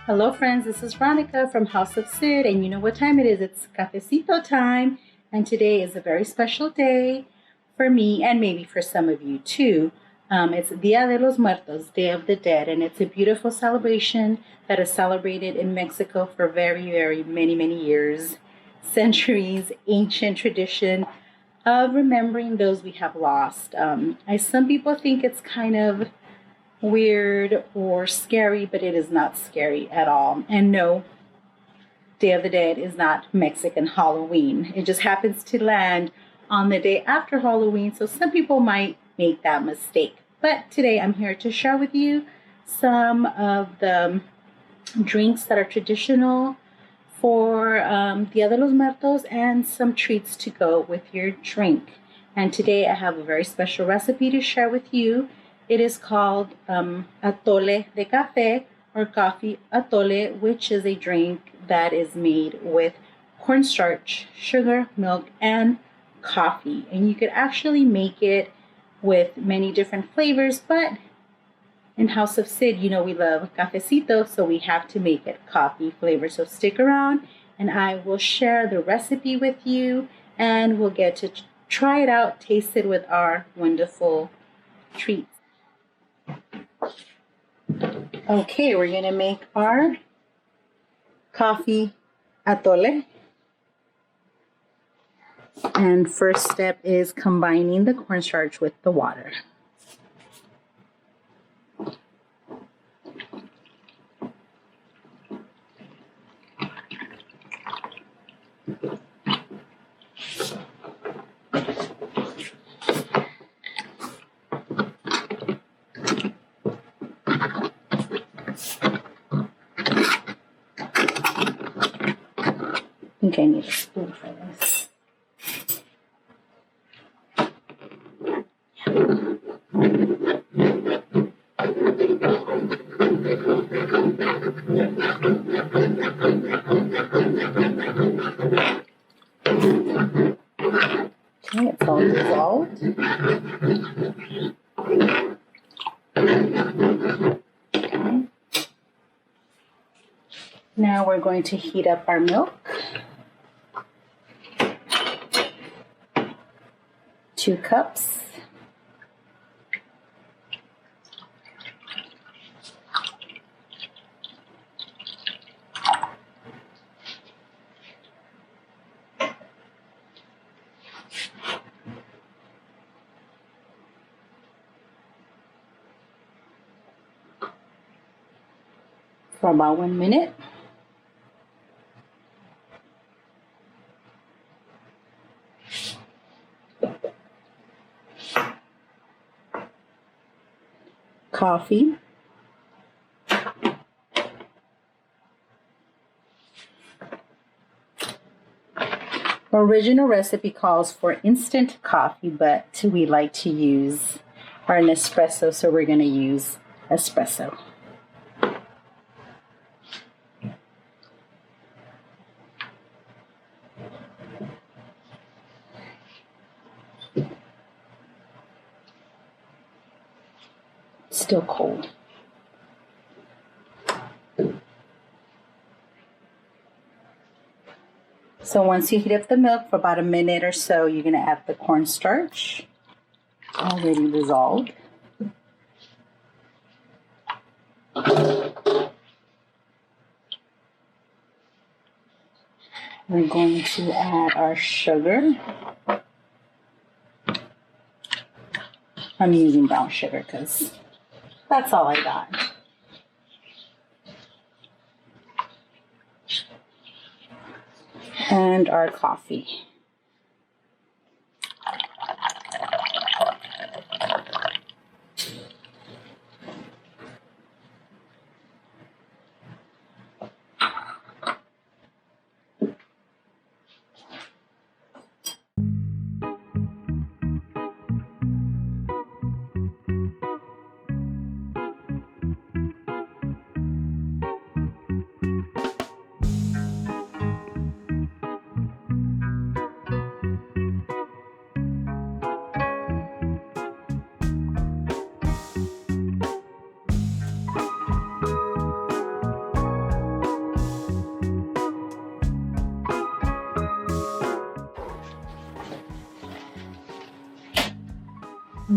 Hello friends, this is Veronica from House of Sid, and you know what time it is. It's cafecito time, and today is a very special day for me and maybe for some of you too. It's Dia De Los Muertos, Day of the Dead, and it's a beautiful celebration that is celebrated in Mexico for very, very many years, centuries, ancient tradition of remembering those we have lost. Some people think it's kind of weird or scary, but it is not scary at all. And no, Day of the Dead is not Mexican Halloween. It just happens to land on the day after Halloween, so some people might make that mistake. But today I'm here to share with you some of the drinks that are traditional for Dia de los Muertos and some treats to go with your drink. And today I have a very special recipe to share with you. It is called Atole de Café, or coffee atole, which is a drink that is made with cornstarch, sugar, milk, and coffee. And you could actually make it with many different flavors, but in House of Sid, you know we love cafecito, so we have to make it coffee flavor. So stick around and I will share the recipe with you and we'll get to try it out, taste it with our wonderful treats. Okay, we're going to make our coffee atole. And first step is combining the cornstarch with the water. I think I need a spoon for this. Okay, it's all dissolved. Okay. Now we're going to heat up our milk. 2 cups. For about 1 minute. Coffee. Original recipe calls for instant coffee, but we like to use our Nespresso, so we're going to use espresso. Still cold. So once you heat up the milk for about 1 minute or so, you're going to add the cornstarch, already dissolved. We're going to add our sugar. I'm using brown sugar because that's all I got. And our coffee.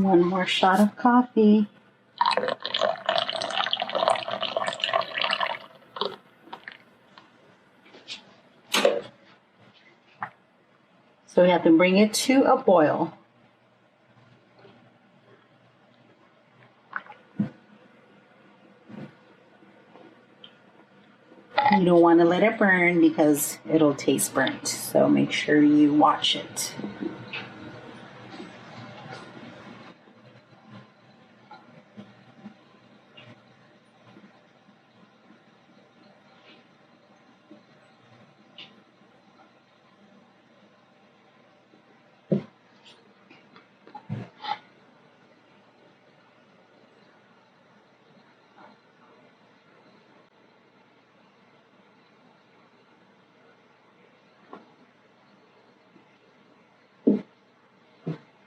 One more shot of coffee. So we have to bring it to a boil. You don't want to let it burn because it'll taste burnt. So make sure you watch it.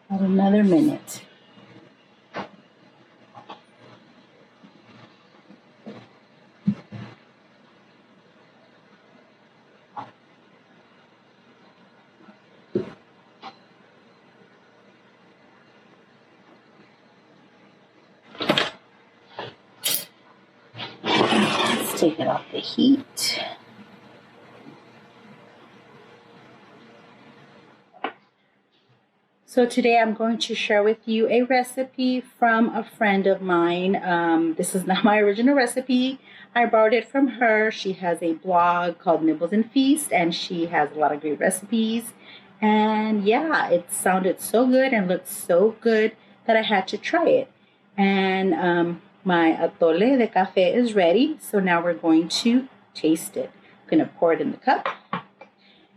About another minute. Let's take it off the heat. So today I'm going to share with you a recipe from a friend of mine. This is not my original recipe. I borrowed it from her. She has a blog called Nibbles Feast, and she has a lot of great recipes. And yeah, it sounded so good and looked so good that I had to try it. And my atole de café is ready. So now we're going to taste it. I'm going to pour it in the cup.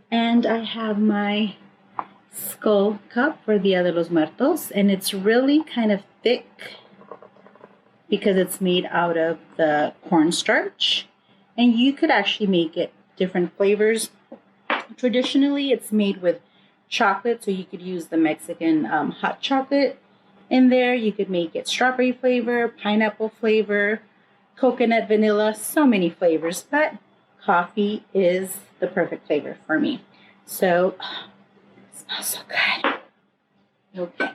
And I have my skull cup for Dia De Los Muertos, and it's really kind of thick because it's made out of the cornstarch, and you could actually make it different flavors. Traditionally it's made with chocolate, so you could use the Mexican hot chocolate in there. You could make it strawberry flavor, pineapple flavor, coconut, vanilla, so many flavors, but coffee is the perfect flavor for me. So smells so good. Okay.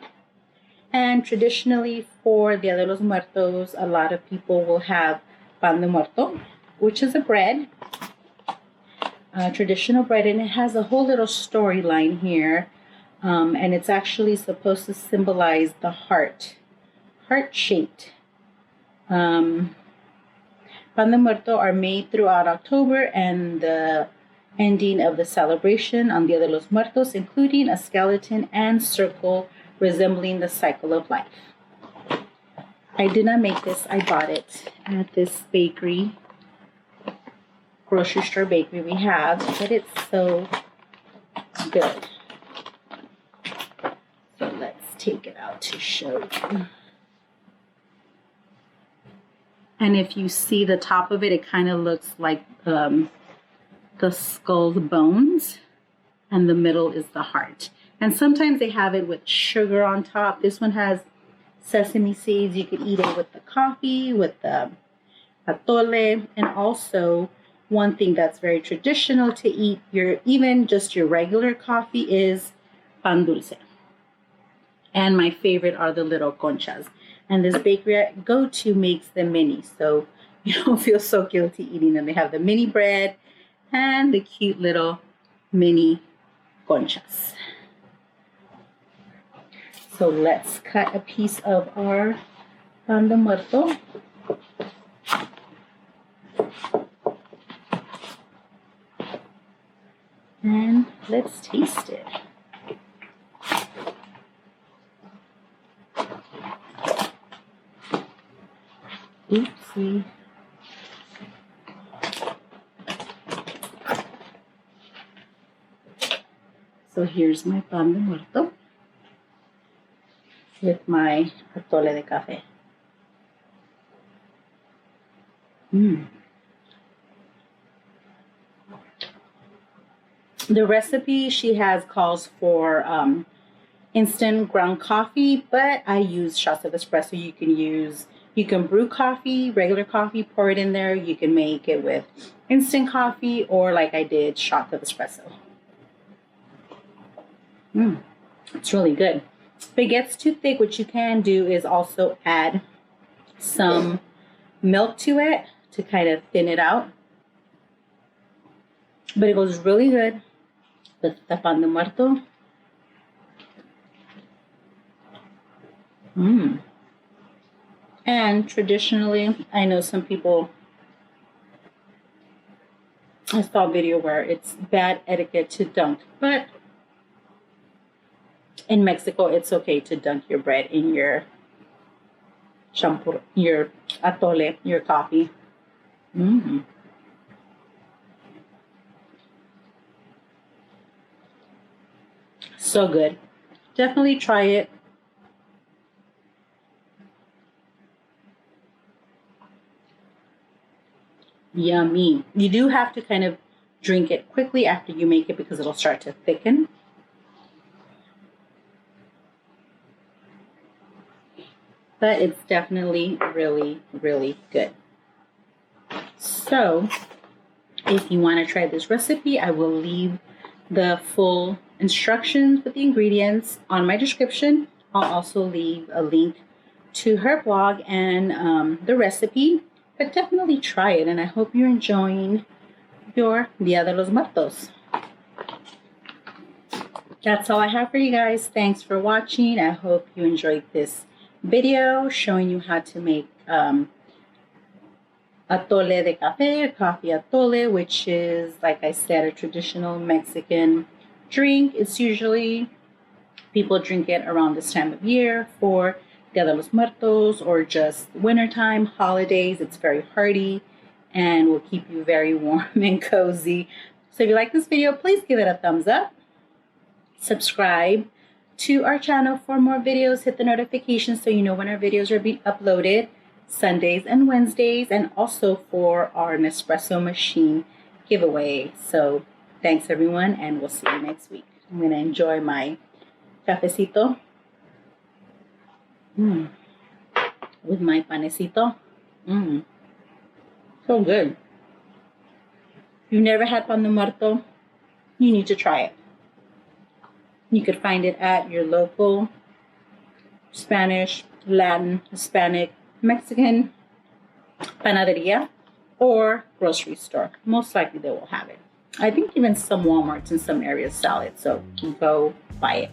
And traditionally for Dia De Los Muertos, a lot of people will have Pan De Muerto, which is a bread, traditional bread, and it has a whole little storyline here. And it's actually supposed to symbolize the heart-shaped. Pan De Muerto are made throughout October and the ending of the celebration on Dia De Los Muertos, including a skeleton and circle resembling the cycle of life. I did not make this. I bought it at this bakery, grocery store bakery we have, but it's so good. So let's take it out to show you. And if you see the top of it, it kind of looks like the skull's bones, and the middle is the heart. And sometimes they have it with sugar on top. This one has sesame seeds. You could eat it with the coffee, with the atole, and also one thing that's very traditional to eat, even just your regular coffee, is pan dulce. And my favorite are the little conchas. And this bakery I go to makes the mini, so you don't feel so guilty eating them. They have the mini bread and the cute little mini conchas. So let's cut a piece of our Pan De Muerto. And let's taste it. Oopsie. So here's my Pan De Muerto with my atole de café. The recipe she has calls for instant ground coffee, but I use Shots of Espresso. You can brew coffee, regular coffee, pour it in there. You can make it with instant coffee, or like I did, Shots of Espresso. It's really good. If it gets too thick, what you can do is also add some milk to it to kind of thin it out. But it goes really good with the pan de muerto. And traditionally, I know some people, I saw a video where it's bad etiquette to dunk, but in Mexico, it's okay to dunk your bread in your champur, your atole, your coffee. So good. Definitely try it. Yummy. You do have to kind of drink it quickly after you make it because it'll start to thicken. But it's definitely really, really good. So if you want to try this recipe, I will leave the full instructions with the ingredients on my description. I'll also leave a link to her blog and the recipe. But definitely try it, and I hope you're enjoying your Dia De Los Muertos. That's all I have for you guys. Thanks for watching. I hope you enjoyed this video showing you how to make atole de café, coffee atole, which is, like I said, a traditional Mexican drink. It's usually, people drink it around this time of year for Dia de los Muertos or just wintertime, holidays. It's very hearty and will keep you very warm and cozy. So if you like this video, please give it a thumbs up. Subscribe to our channel for more videos. Hit the notifications so you know when our videos are being uploaded, Sundays and Wednesdays, and also for our Nespresso machine giveaway. So thanks everyone, and we'll see you next week. I'm going to enjoy my cafecito with my panecito. So good. If you've never had pan de muerto, you need to try it. You could find it at your local Spanish, Latin, Hispanic, Mexican panaderia or grocery store. Most likely they will have it. I think even some Walmarts in some areas sell it, so go buy it.